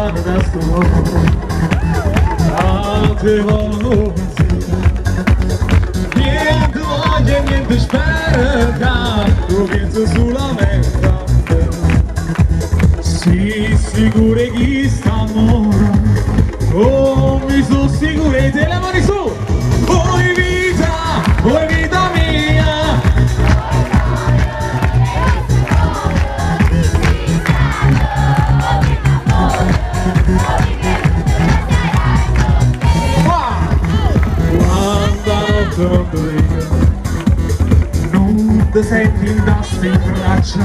lontano da sto mondo, altre voglio niente voglio e niente spera, tu penso solamente a te. Si sicuro chi sta amore, oh mi sono sicuro e te le mani su, vuoi vita mia. Non ti senti in tasca in braccia,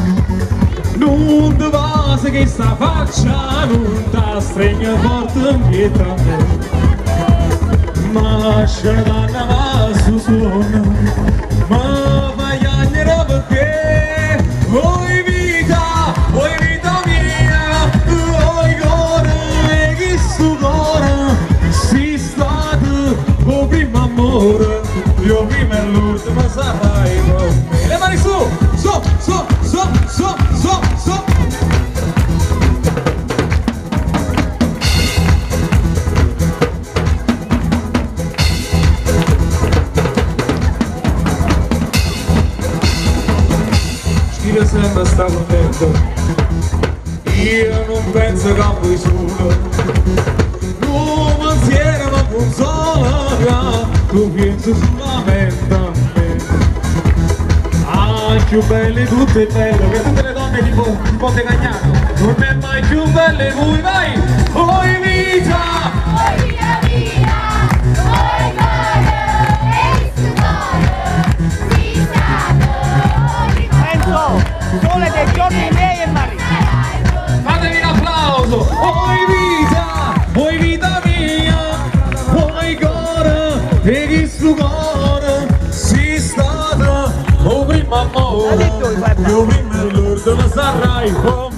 non ti basta che sta faccia, non ti stringe forte dietro a me, ma lascia donna va su suona, ma vai piangere perché vuoi vita mia, vuoi cuore, chi sto cuore, si stato o primo amore. Io prima e l'ultima sarai con me. Le mani su, su, su, su, su, su, su. Scrive sempre sta contento, io non penso che voi solo, non pensiero ma consola, tu pensi solamente a me. Ah, più belle tutte belle, che tutte le donne ti potete cagnare, non è mai più belle voi, vai! Voi vita! Voi vita mia, voi cuore, e il cuore, si sa, Enzo, sole dei giorni miei e marito. Fatevi un applauso! Voi vita mia, voi cuore, e chi sto cuore, si stata, o prima amore, io prima l'ultima sarai con